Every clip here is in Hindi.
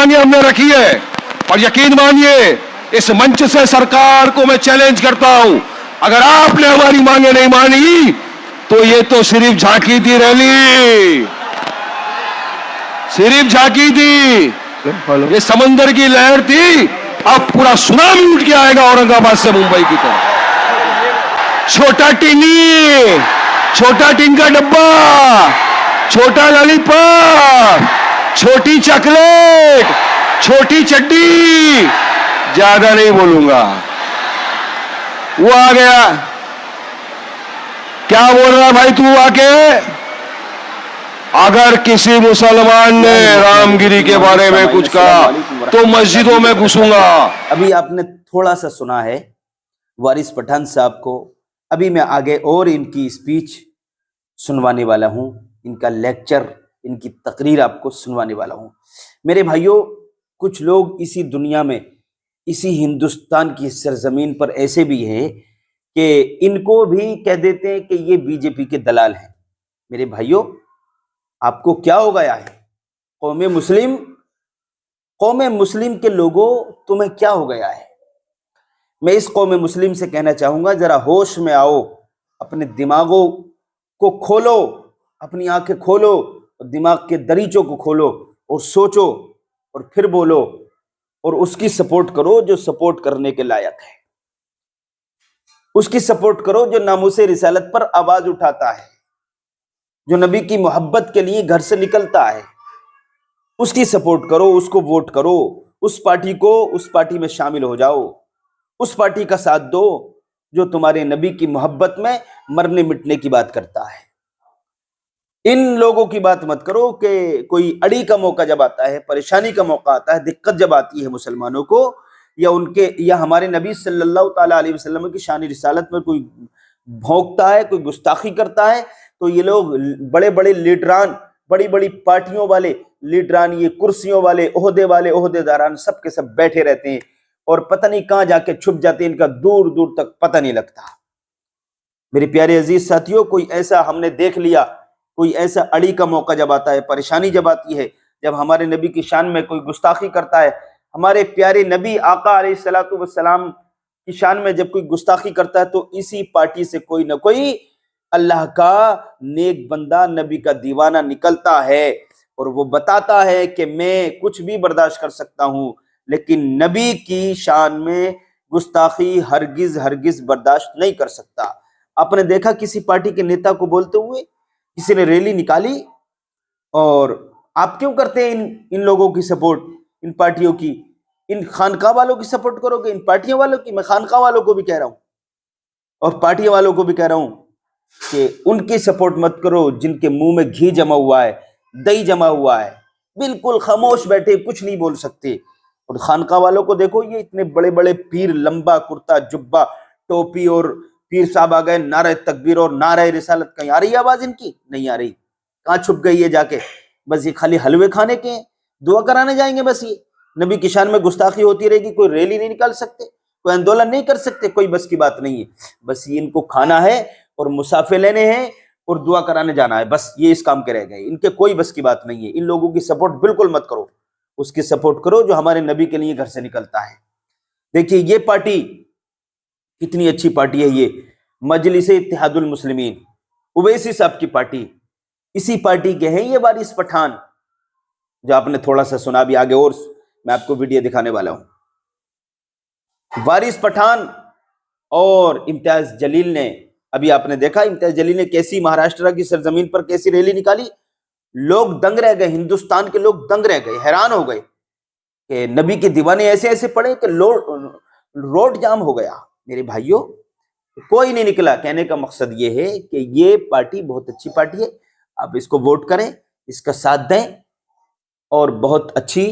मांगे हमने रखी है, और यकीन मानिए इस मंच से सरकार को मैं चैलेंज करता हूं, अगर आपने हमारी मांगे नहीं मानी तो ये तो सिर्फ झांकी थी रैली, सिर्फ झांकी थी, ये समंदर की लहर थी। अब पूरा सुनामी उठ के आएगा औरंगाबाद से मुंबई की तरफ। छोटा टिनी, छोटा टिन का डब्बा, छोटा लॉलीपॉप, छोटी चॉकलेट, छोटी चड्डी, ज्यादा नहीं बोलूंगा। वो आ गया, क्या बोल रहा भाई तू आके? अगर किसी मुसलमान ने रामगिरी के बारे में कुछ कहा तो मस्जिदों में घुसूंगा। अभी आपने थोड़ा सा सुना है वारिस पठान साहब को। अभी मैं आगे और इनकी स्पीच सुनवाने वाला हूं, इनका लेक्चर, इनकी तकरीर आपको सुनवाने वाला हूं। मेरे भाइयों, कुछ लोग इसी दुनिया में, इसी हिंदुस्तान की सरजमीन पर ऐसे भी हैं कि इनको भी कह देते हैं कि ये बीजेपी के दलाल हैं। मेरे भाइयों, आपको क्या हो गया है? कौमे मुस्लिम के लोगों, तुम्हें क्या हो गया है? मैं इस कौमे मुस्लिम से कहना चाहूंगा, जरा होश में आओ, अपने दिमागों को खोलो, अपनी आंखें खोलो, दिमाग के दरीचों को खोलो और सोचो और फिर बोलो, और उसकी सपोर्ट करो जो सपोर्ट करने के लायक है। उसकी सपोर्ट करो जो नामूसे रिसालत पर आवाज उठाता है, जो नबी की मोहब्बत के लिए घर से निकलता है। उसकी सपोर्ट करो, उसको वोट करो, उस पार्टी में शामिल हो जाओ, उस पार्टी का साथ दो जो तुम्हारे नबी की मोहब्बत में मरने मिटने की बात करता है। इन लोगों की बात मत करो कि कोई अड़ी का मौका जब आता है, परेशानी का मौका आता है, दिक्कत जब आती है मुसलमानों को, या हमारे नबी सल्लल्लाहु ताला अलैहि वसल्लम की शान रिसालत में कोई भौंकता है, कोई गुस्ताखी करता है, तो ये लोग बड़े बड़े लीडरान, बड़ी बड़ी पार्टियों वाले लीडरान, ये कुर्सियों वाले, ओहदे वाले, ओहदेदारान, सब के सब बैठे रहते हैं और पता नहीं कहां जाके छुप जाते हैं, इनका दूर दूर तक पता नहीं लगता। मेरे प्यारे अजीज साथियों, कोई ऐसा हमने देख लिया, कोई ऐसा अड़ी का मौका जब आता है, परेशानी जब आती है, जब हमारे नबी की शान में कोई गुस्ताखी करता है, हमारे प्यारे नबी आका अलैहिस्सलातु वस्सलाम की शान में जब कोई गुस्ताखी करता है, तो इसी पार्टी से कोई ना कोई अल्लाह का नेक बंदा, नबी का दीवाना निकलता है और वो बताता है कि मैं कुछ भी बर्दाश्त कर सकता हूं, लेकिन नबी की शान में गुस्ताखी हरगिज हरगिज बर्दाश्त नहीं कर सकता। आपने देखा किसी पार्टी के नेता को बोलते हुए, किसी ने रैली निकाली, और आप क्यों करते हैं इन लोगों की सपोर्ट, इन पार्टियों की? इन खानका वालों की सपोर्ट करोगे, इन पार्टियों वालों की? मैं खानका वालों को भी कह रहा हूं और पार्टियों वालों को भी कह रहा हूं कि उनकी सपोर्ट मत करो जिनके मुंह में घी जमा हुआ है, दही जमा हुआ है, बिल्कुल खामोश बैठे, कुछ नहीं बोल सकते। और खानका वालों को देखो, ये इतने बड़े बड़े पीर, लंबा कुर्ता जुब्बा टोपी, और पीर साहब आ गए, नारे तकबीर और नारे रिसालत, कहीं आ रही है आवाज इनकी? नहीं आ रही। कहां छुप गई है जाके? बस ये खाली हलवे खाने के हैं, दुआ कराने जाएंगे बस। ये नबी की शान में गुस्ताखी होती रहेगी, कोई रैली नहीं निकाल सकते, कोई आंदोलन नहीं कर सकते, कोई बस की बात नहीं है। बस ये इनको खाना है और मुसाफे लेने हैं और दुआ कराने जाना है, बस ये इस काम के रह गए। इनके कोई बस की बात नहीं है। इन लोगों की सपोर्ट बिल्कुल मत करो, उसकी सपोर्ट करो जो हमारे नबी के लिए घर से निकलता है। देखिए ये पार्टी कितनी अच्छी पार्टी है, ये मजलिस इत्तेहादुल मुस्लिमीन, उवैसी साहब की पार्टी। इसी पार्टी के हैं ये वारिस पठान, जो आपने थोड़ा सा सुना। भी आगे और मैं आपको वीडियो दिखाने वाला हूं। वारिस पठान और इम्तियाज जलील ने, अभी आपने देखा इम्तियाज जलील ने कैसी महाराष्ट्र की सरजमीन पर कैसी रैली निकाली। लोग दंग रह गए, हिंदुस्तान के लोग दंग रह गए, हैरान हो गए कि नबी के दीवाने ऐसे ऐसे पड़े कि रोड जाम हो गया। मेरे भाइयों, कोई नहीं निकला। कहने का मकसद ये है कि ये पार्टी बहुत अच्छी पार्टी है, आप इसको वोट करें, इसका साथ दें, और बहुत अच्छी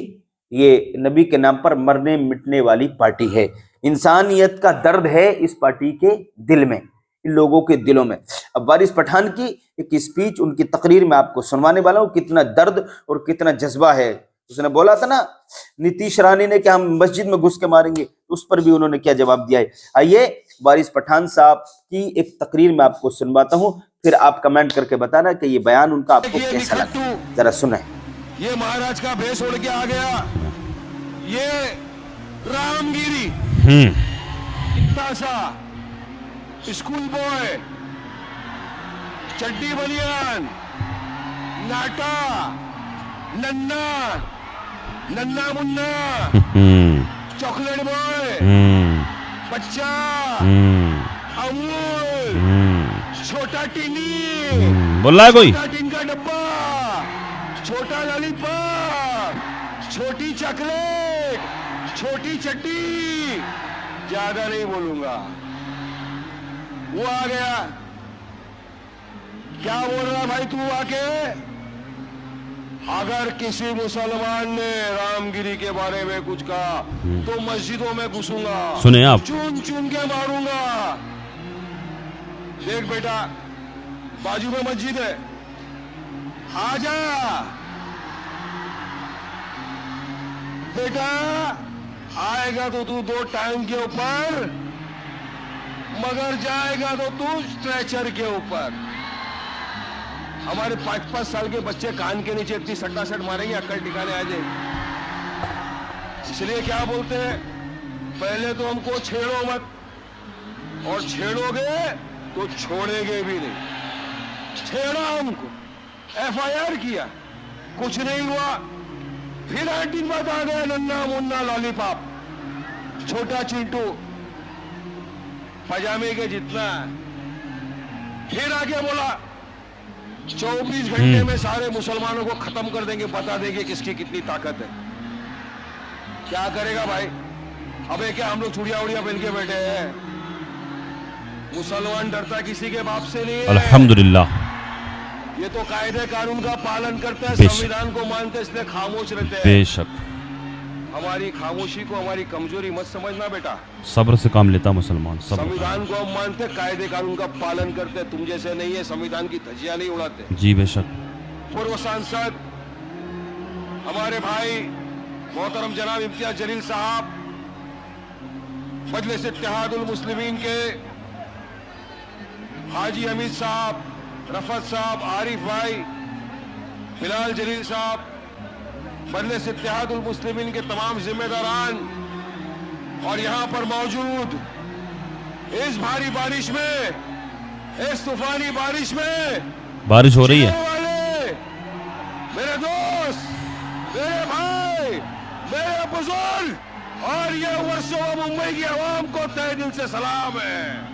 ये नबी के नाम पर मरने मिटने वाली पार्टी है। इंसानियत का दर्द है इस पार्टी के दिल में, इन लोगों के दिलों में। अब वारिस पठान की एक स्पीच, उनकी तकरीर में आपको सुनवाने वाला हूं, कितना दर्द और कितना जज्बा है। उसने बोला था ना नीतीश रानी ने कि हम मस्जिद में घुस के मारेंगे, उस पर भी उन्होंने क्या जवाब दिया है। आइए वारिस पठान साहब की एक तकरीर में आपको सुनवाता हूं, फिर आप कमेंट करके बताना कि ये बयान उनका आपको कैसा लगा। जरा सुने। ये महाराज का भेष उड़ के आ गया, ये रामगिरी हम्म, इतना सा स्कूल बॉय, चड्डी बनियान, नाटा, नन्ना, नन्ना मुन्ना, हम्म, चॉकलेट बॉय, हम्म, बच्चा, हम्म, अमूल, छोटा टिनी, बोल रहा है कोई? छोटा टिन का डब्बा, छोटा लॉलीपॉप, छोटी चॉकलेट, छोटी चट्टी, ज्यादा नहीं बोलूंगा। वो आ गया, क्या बोल रहा भाई तू आके? अगर किसी मुसलमान ने रामगिरी के बारे में कुछ कहा तो मस्जिदों में घुसूंगा, सुने आप? चुन चुन के मारूंगा। देख बेटा, बाजू में मस्जिद है, आजा बेटा। आएगा तो तू 2 टाइम के ऊपर, मगर जाएगा तो तू स्ट्रेचर के ऊपर। हमारे 5-5 साल के बच्चे कान के नीचे इतनी सट्टासट मारेंगे, अक्कल ठिकाने आ जाएगी। इसलिए क्या बोलते हैं, पहले तो हमको छेड़ो मत, और छेड़ोगे तो छोड़ेंगे भी नहीं। छेड़ा हमको, FIR किया, कुछ नहीं हुआ, फिर एंटीन बात आ गया, नन्ना मुन्ना लॉलीपॉप, छोटा चिंटू, पजामे के जितना। फिर आगे बोला 24 घंटे में सारे मुसलमानों को खत्म कर देंगे, बता देंगे किसकी कितनी ताकत है। क्या करेगा भाई? अबे क्या हम लोग चूड़िया उड़िया पहन के बैठे हैं? मुसलमान डरता किसी के बाप से नहीं है। अल्हम्दुलिल्लाह। ये तो कायदे कानून का पालन करते हैं, बेशक। संविधान को मानते हैं, इसलिए खामोश रहते हैं। बेशक, हमारी खामोशी को हमारी कमजोरी मत समझना बेटा। सब्र से काम लेता मुसलमान, सब्र। संविधान को हम मानते, कायदे कानून का पालन करते, तुम जैसे नहीं है, संविधान की धज्जियां नहीं उड़ाते। जी बेशक। पूर्व सांसद हमारे भाई मोहतरम जनाब इम्तियाज जलील साहब, मजलिस इत्तेहादुल मुस्लिमीन के हाजी हमीद साहब, रफत साहब, आरिफ भाई, बिलाल जलील साहब, मजलिस इत्तेहादुल मुस्लिमीन के तमाम जिम्मेदारान, और यहां पर मौजूद इस भारी बारिश में, इस तूफानी बारिश में बारिश हो रही है। वाले मेरे दोस्त, मेरे भाई, मेरे बुजुर्ग, और ये वर्सोवा मुंबई की आवाम को तहे दिल से सलाम है।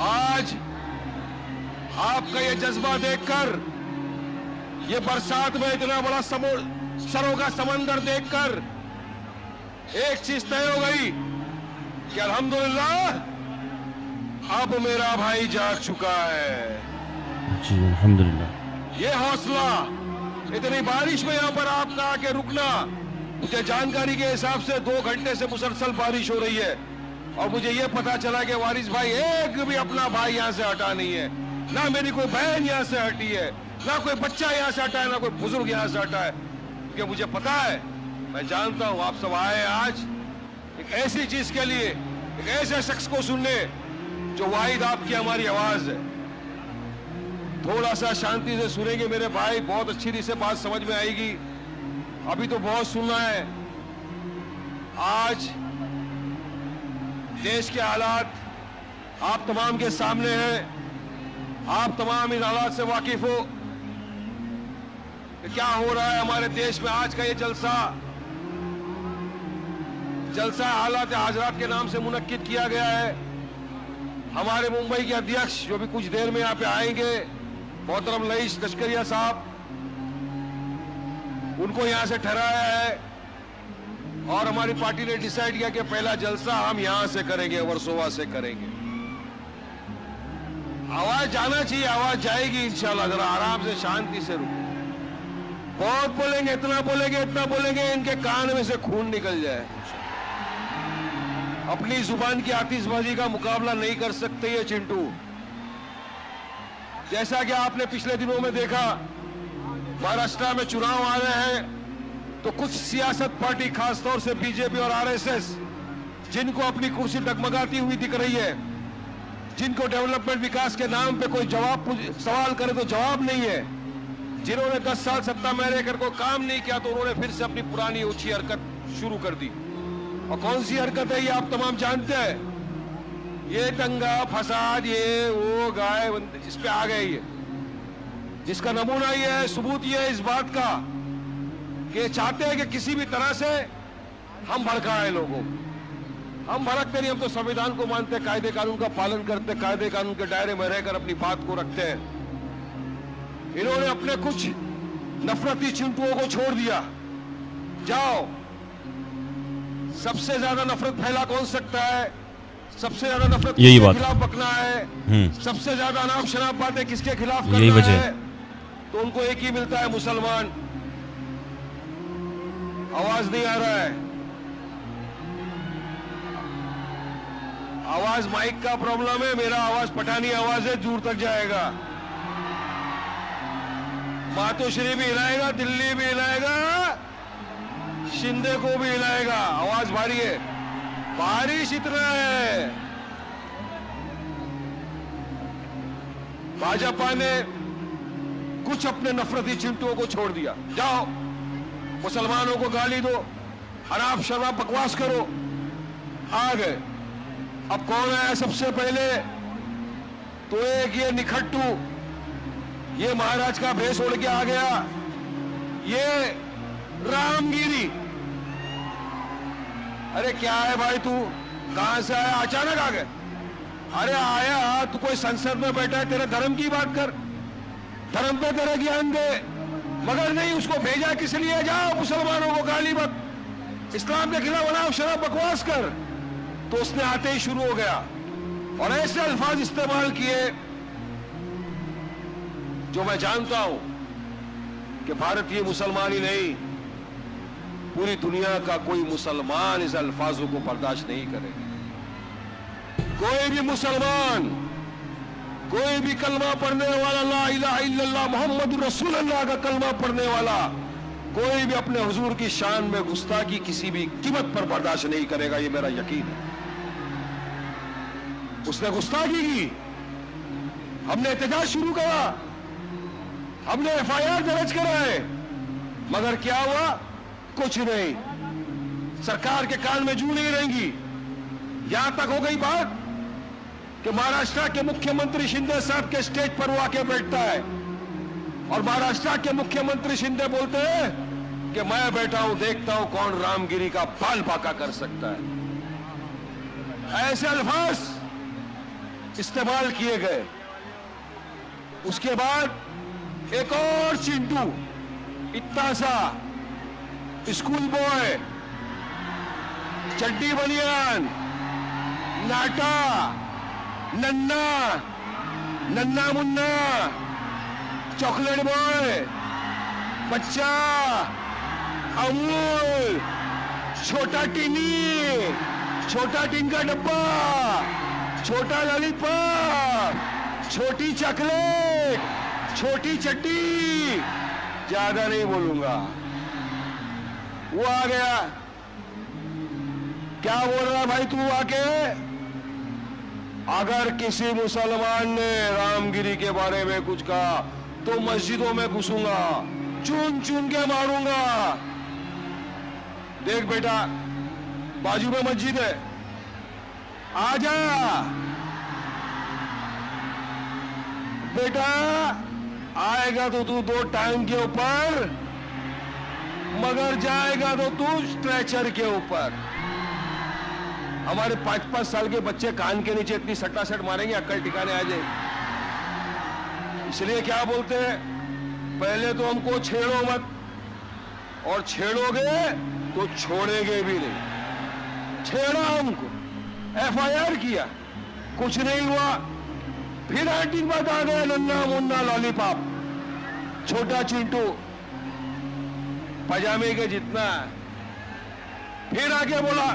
आज आपका ये जज्बा देखकर, ये बरसात में इतना बड़ा सरों का समंदर देखकर एक चीज तय हो गई कि अल्हम्दुलिल्लाह अब मेरा भाई जाग चुका है। जी अल्हम्दुलिल्लाह। ये हौसला, इतनी बारिश में यहाँ पर आपका आके रुकना, मुझे जानकारी के हिसाब से 2 घंटे से मुसलसल बारिश हो रही है, और मुझे ये पता चला कि वारिस भाई एक भी अपना भाई यहाँ से हटा नहीं है, ना मेरी कोई बहन यहाँ से हटी है, ना कोई बच्चा यहाँ से हटा है, ना कोई बुजुर्ग यहाँ से हटा है। क्योंकि मुझे पता है, मैं जानता हूँ आप सब आए आज एक ऐसी चीज के लिए, एक ऐसे शख्स को सुनने जो वाहिद आपकी हमारी आवाज है। थोड़ा सा शांति से सुनेंगे मेरे भाई, बहुत अच्छी रीत से बात समझ में आएगी। अभी तो बहुत सुनना है। आज देश के हालात आप तमाम के सामने हैं, आप तमाम इन हालात से वाकिफ हो कि क्या हो रहा है हमारे देश में। आज का ये जलसा हालात हाजरात के नाम से मुनक्किद किया गया है। हमारे मुंबई के अध्यक्ष जो भी कुछ देर में यहाँ पे आएंगे, मोहतरम रईस लश्करिया साहब, उनको यहाँ से ठहराया है, और हमारी पार्टी ने डिसाइड किया कि पहला जलसा हम यहां से करेंगे, वर्सोवा से करेंगे। आवाज जाना चाहिए, आवाज जाएगी इंशाल्लाह। जरा आराम से शांति से रुको। बहुत बोलेंगे, इतना बोलेंगे इनके कान में से खून निकल जाए। अपनी जुबान की आतिशबाजी का मुकाबला नहीं कर सकते ये चिंटू। जैसा कि आपने पिछले दिनों में देखा, महाराष्ट्र में चुनाव आ रहे हैं, तो कुछ सियासत पार्टी, खासतौर से बीजेपी और आरएसएस, जिनको अपनी कुर्सी डगमगाती हुई दिख रही है, जिनको डेवलपमेंट विकास के नाम पे कोई सवाल करे तो जवाब नहीं है, जिन्होंने 10 साल सत्ता में रहकर कोई काम नहीं किया तो उन्होंने फिर से अपनी पुरानी ऊंची हरकत शुरू कर दी। और कौन सी हरकत है ये आप तमाम जानते हैं। ये दंगा फसाद, ये वो गाय इस पे आ गए ये, जिसका नमूना ये है, सबूत ये है इस बात का कि चाहते हैं कि किसी भी तरह से हम भड़काएं लोगों। हम भड़कते नहीं, हम तो संविधान को मानते हैं, कायदे कानून का पालन करते, कायदे कानून के दायरे में रहकर अपनी बात को रखते हैं। इन्होंने अपने कुछ नफरती चिंटुओं को छोड़ दिया। जाओ, सबसे ज्यादा नफरत फैला कौन सकता है, सबसे ज्यादा नफरत यही किसके बात खिलाफ बकना है, सबसे ज्यादा अनाप शनाप बातें किसके खिलाफ करना यही वजह है, तो उनको एक ही मिलता है, मुसलमान। आवाज नहीं आ रहा है, आवाज माइक का प्रॉब्लम है, मेरा आवाज पठानी आवाज है, दूर तक जाएगा। मातोश्री भी हिलाएगा, दिल्ली भी हिलाएगा, शिंदे को भी हिलाएगा। आवाज भारी है, बारिश इतना है। भाजपा ने कुछ अपने नफरती चिंटुओं को छोड़ दिया। जाओ, मुसलमानों को गाली दो, अनाप शनाप बकवास करो, आ गए। अब कौन है सबसे पहले, तो एक ये निखट्टू, ये महाराज का भेष ओढ़ के आ गया, ये रामगिरी। अरे क्या है भाई, तू कहां से आया, अचानक आ गए? अरे आया तू कोई संसद में बैठा है, तेरे धर्म की बात कर, धर्म पे तेरा ज्ञान दे, मगर नहीं, उसको भेजा किस लिए? जाओ मुसलमानों को गाली मत, इस्लाम के खिलाफ अनाप शनाप बकवास कर। तो उसने आते ही शुरू हो गया और ऐसे अल्फाज इस्तेमाल किए जो मैं जानता हूं कि भारतीय मुसलमान ही नहीं, पूरी दुनिया का कोई मुसलमान इस अल्फाजों को बर्दाश्त नहीं करेगा। कोई भी मुसलमान, कोई भी कलमा पढ़ने वाला, ला इलाहा इल्लल्लाह मोहम्मद रसूलुल्लाह का कलमा पढ़ने वाला, कोई भी अपने हुजूर की शान में गुस्ताखी किसी भी कीमत पर बर्दाश्त नहीं करेगा, ये मेरा यकीन है। उसने गुस्ताखी की, हमने एहतजाज शुरू करा, हमने एफआईआर दर्ज कराए, मगर क्या हुआ? कुछ नहीं। सरकार के कान में जू नहीं रहेंगी। यहां तक हो गई बात कि महाराष्ट्र के मुख्यमंत्री शिंदे साहब के स्टेज पर वो आके बैठता है और महाराष्ट्र के मुख्यमंत्री शिंदे बोलते हैं कि मैं बैठा हूं, देखता हूं कौन रामगिरी का बाल बांका कर सकता है। ऐसे अल्फाज इस्तेमाल किए गए। उसके बाद एक और चिंटू, इतना सा स्कूल बॉय, चड्डी बनियान, नाटा, नन्ना, नन्ना मुन्ना, चॉकलेट बॉय, बच्चा, अमूल, छोटा टिनी, छोटा टिन का डब्बा, छोटा लॉलीपॉप, छोटी चॉकलेट, छोटी चट्टी, ज्यादा नहीं बोलूंगा। वो आ गया, क्या बोल रहा भाई तू आके? अगर किसी मुसलमान ने रामगिरी के बारे में कुछ कहा तो मस्जिदों में घुसूंगा, चुन चुन के मारूंगा। देख बेटा, बाजू में मस्जिद है, आजा बेटा। आएगा तो तू 2 टाइम के ऊपर, मगर जाएगा तो तू स्ट्रेचर के ऊपर। हमारे 5-5 साल के बच्चे कान के नीचे इतनी सट्टासट मारेंगे, अक्ल ठिकाने आ जाए। इसलिए क्या बोलते हैं, पहले तो हमको छेड़ो मत, और छेड़ोगे तो छोड़ेंगे भी नहीं। छेड़ा हमको, एफआईआर किया, कुछ नहीं हुआ, फिर आंटी बात आ गया, नन्ना मुन्ना लॉलीपॉप, छोटा चिंटू, पजामे के जितना। फिर आगे बोला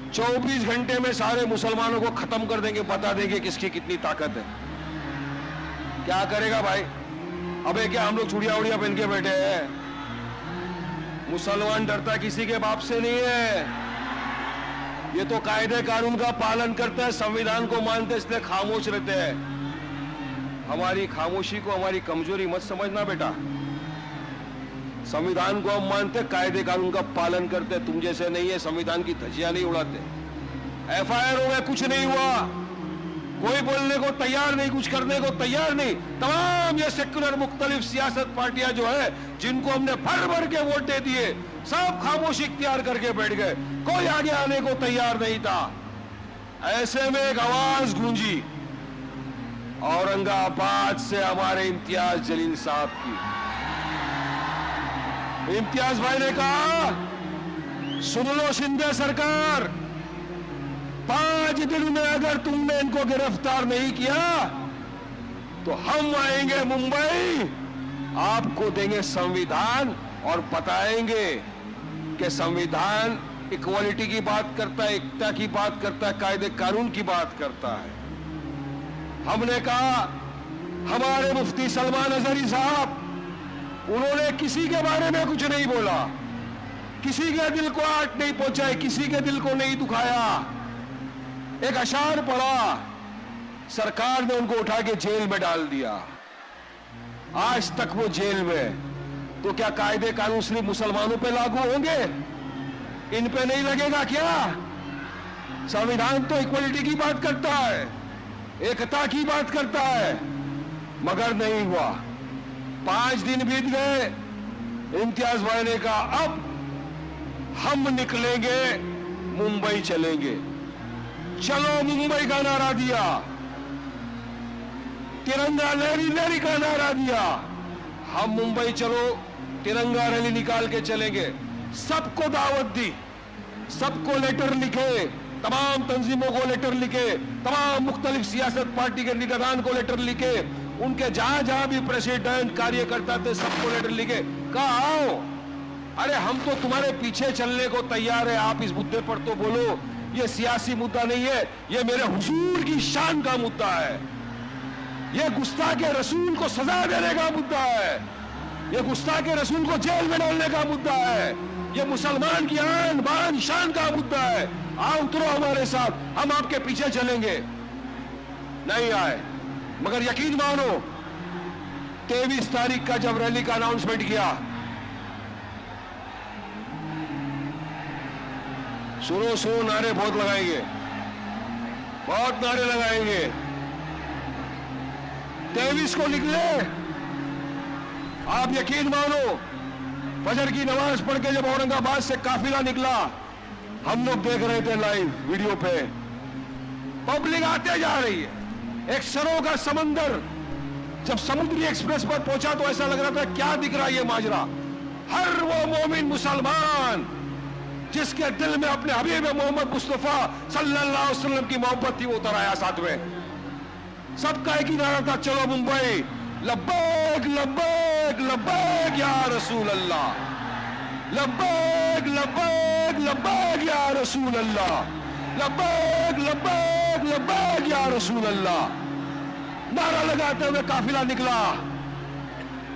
24 घंटे में सारे मुसलमानों को खत्म कर देंगे, बता देंगे किसकी कितनी ताकत है। क्या करेगा भाई? अबे क्या हम लोग चूड़िया उड़िया पहन के बैठे हैं? मुसलमान डरता किसी के बाप से नहीं है। ये तो कायदे कानून का पालन करते हैं, संविधान को मानते हैं, इसलिए खामोश रहते हैं। हमारी खामोशी को हमारी कमजोरी मत समझना बेटा। संविधान को हम मानते, कायदे कानून का पालन करते, तुम जैसे नहीं है, संविधान की धज्जियां नहीं उड़ाते। एफआईआर में कुछ नहीं हुआ, कोई बोलने को तैयार नहीं, कुछ करने को तैयार नहीं। तमाम ये सेक्युलर मुख्तलिफ सियासत पार्टियां जो है, जिनको हमने भर भर के वोटें दिए, सब खामोशी इख्तियार करके बैठ गए, कोई आगे आने को तैयार नहीं था। ऐसे में एक आवाज गूंजी औरंगाबाद से हमारे इम्तियाज जलील साहब की। इम्तियाज भाई ने कहा, सुन लो शिंदे सरकार, 5 दिन में अगर तुमने इनको गिरफ्तार नहीं किया तो हम आएंगे मुंबई, आपको देंगे संविधान और बताएंगे कि संविधान इक्वालिटी की बात करता है, एकता की बात करता है, कायदे कानून की बात करता है। हमने कहा, हमारे मुफ्ती सलमान अजहरी साहब, उन्होंने किसी के बारे में कुछ नहीं बोला, किसी के दिल को आट नहीं पहुंचाई, किसी के दिल को नहीं दुखाया। एक अशार पढ़ा, सरकार ने उनको उठा के जेल में डाल दिया, आज तक वो जेल में। तो क्या कायदे कानून सिर्फ मुसलमानों पे लागू होंगे, इन पे नहीं लगेगा क्या? संविधान तो इक्वलिटी की बात करता है, एकता की बात करता है, मगर नहीं हुआ। 5 दिन बीत गए, इम्तियाज भाई ने कहा, अब हम निकलेंगे, मुंबई चलेंगे। चलो मुंबई का नारा दिया, तिरंगा लहरी लहरी का नारा दिया। हम मुंबई चलो, तिरंगा रैली निकाल के चलेंगे। सबको दावत दी, सबको लेटर लिखे, तमाम तंजीमों को लेटर लिखे, तमाम मुख्तलिफ सियासत पार्टी के लीडरान को लेटर लिखे, उनके जहां जहां भी प्रेसिडेंट कार्यकर्ता थे सबको लेटर लिखे। कहा, आओ, अरे हम तो तुम्हारे पीछे चलने को तैयार है, आप इस मुद्दे पर तो बोलो। ये सियासी मुद्दा नहीं है, ये मेरे हुजूर की शान का मुद्दा है, ये गुस्ताखे रसूल को सजा देने का मुद्दा है, ये गुस्ताखे रसूल को जेल में डालने का मुद्दा है, ये मुसलमान की आन बान शान का मुद्दा है। आओ उतरो हमारे साथ, हम आपके पीछे चलेंगे। नहीं आए, मगर यकीन मानो 23 तारीख का जब रैली का अनाउंसमेंट किया, सुनो सुनो, नारे बहुत लगाएंगे, बहुत नारे लगाएंगे। 23 को निकले, आप यकीन मानो, फजर की नमाज पढ़ के जब औरंगाबाद से काफिला निकला, हम लोग देख रहे थे लाइव वीडियो पे, पब्लिक आते जा रही है, एक सरों का समंदर। जब समुद्री एक्सप्रेस पर पहुंचा तो ऐसा लग रहा था क्या दिख रहा है ये माजरा। हर वो मोमिन मुसलमान जिसके दिल में अपने हबीब मोहम्मद मुस्तफा सल्लल्लाहु अलैहि वसल्लम की मोहब्बत थी, वो उतर आया साथ में। सबका एक ही नारा था, चलो मुंबई, लब्बैक लब्बैक लब्बैक या रसूल अल्लाह, लब्बैक लब्बैक लब्बैक या रसूल अल्लाह, लब्बैक लब्बैक लब्बैक या रसूल अल्लाह। नारा लगाते हुए काफिला निकला,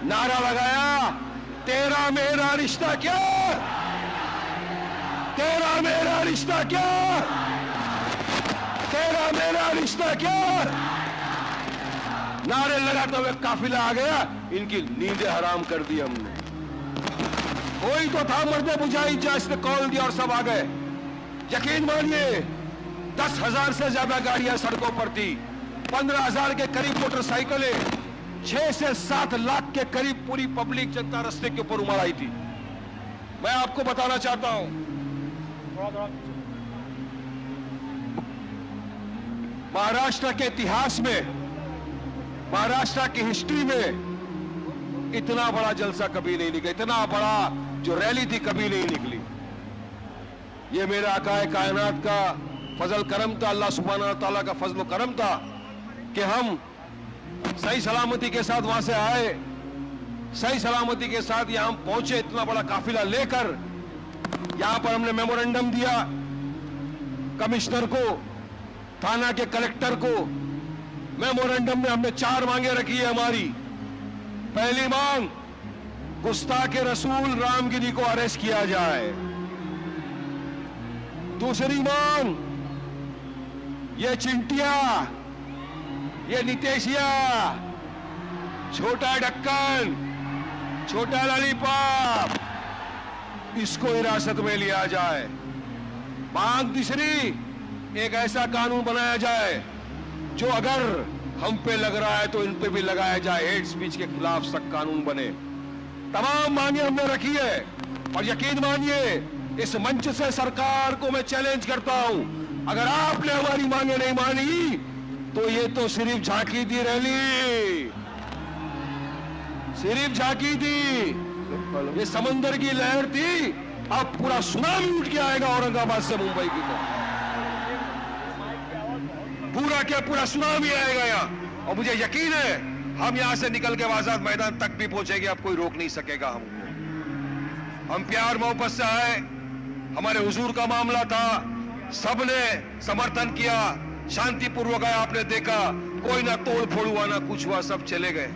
नारा लगाया, तेरा मेरा रिश्ता क्या, तेरा मेरा रिश्ता क्या, तेरा मेरा रिश्ता क्या। नारे लगाते हुए काफिला आ गया, इनकी नींदें हराम कर दी हमने। कोई तो था मर्दे बुझाई जिसने कॉल दिया और सब आ गए। यकीन मानिए 10,000 से ज्यादा गाड़ियां सड़कों पर थी, 15,000 के करीब मोटरसाइकिलें, 6 से 7 लाख के करीब पूरी पब्लिक जनता रास्ते के ऊपर उमड़ आई थी। मैं आपको बताना चाहता हूं, महाराष्ट्र के इतिहास में, महाराष्ट्र की हिस्ट्री में इतना बड़ा जलसा कभी नहीं निकला, इतना बड़ा जो रैली थी कभी नहीं निकली। ये मेरे आकाए कायनात का फजल करम था, अल्लाह सुब्हानहू तआला का फजल करम था कि हम सही सलामती के साथ वहां से आए, सही सलामती के साथ यहां पहुंचे, इतना बड़ा काफिला लेकर। यहां पर हमने मेमोरेंडम दिया कमिश्नर को, थाना के कलेक्टर को। मेमोरेंडम में हमने 4 मांगे रखी है हमारी। पहली मांग, गुस्ताखे रसूल रामगिरी को अरेस्ट किया जाए। दूसरी मांग, ये चिंटिया, ये नितेशिया, छोटा ढक्कन, छोटा लॉलीपॉप, इसको हिरासत में लिया जाए। मांग तीसरी, एक ऐसा कानून बनाया जाए जो अगर हम पे लग रहा है तो इन पे भी लगाया जाए, हेट स्पीच के खिलाफ सख्त कानून बने। तमाम मांगे हमने रखी है और यकीन मानिए इस मंच से सरकार को मैं चैलेंज करता हूं, अगर आपने हमारी मांगे नहीं मानी तो ये तो सिर्फ झांकी थी रैली, सिर्फ झांकी थी, ये समंदर की लहर थी, अब पूरा सुनामी उठ के आएगा औरंगाबाद से मुंबई की तरफ, पूरा क्या पूरा सुनामी आएगा यहाँ। और मुझे यकीन है हम यहां से निकल के आजाद मैदान तक भी पहुंचेंगे, अब कोई रोक नहीं सकेगा हमको। हम प्यार मोहब्बत से आए, हमारे हुजूर का मामला था, सबने समर्थन किया, शांतिपूर्वक आया, आपने देखा कोई ना तोड़ फोड़ हुआ ना कुछ हुआ, सब चले गए।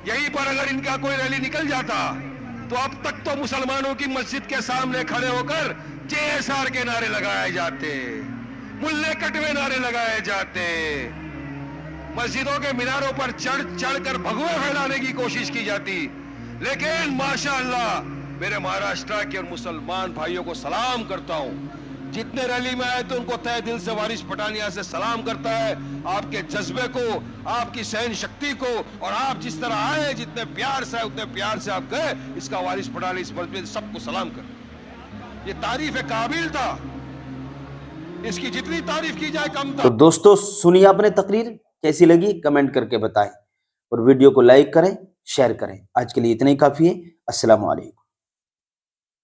यहीं पर अगर इनका कोई रैली निकल जाता तो अब तक तो मुसलमानों की मस्जिद के सामने खड़े होकर JSR के नारे लगाए जाते, मुल्ले कटवे नारे लगाए जाते, मस्जिदों के मीनारों पर चढ़ चढ़कर भगवे फैलाने की कोशिश की जाती। लेकिन माशाअल्लाह मेरे महाराष्ट्र के और मुसलमान भाइयों को सलाम करता हूं, जितने रैली में आए तो उनको तहे दिल से वारिस पठानिया से सलाम करता है, आपके जज्बे को, आपकी सहन शक्ति को, और आप जिस तरह आए, जितने प्यार से आए उतने प्यार से आप गए, इसका वारिस पठानी इस मस्जिद सबको सलाम कर। ये तारीफ काबिल था, इसकी जितनी तारीफ की जाए कम था। तो दोस्तों सुनिए आपने तकरीर, कैसी लगी कमेंट करके बताएं और वीडियो को लाइक करें, शेयर करें। आज के लिए इतना ही काफी है। अस्सलाम वालेकुम।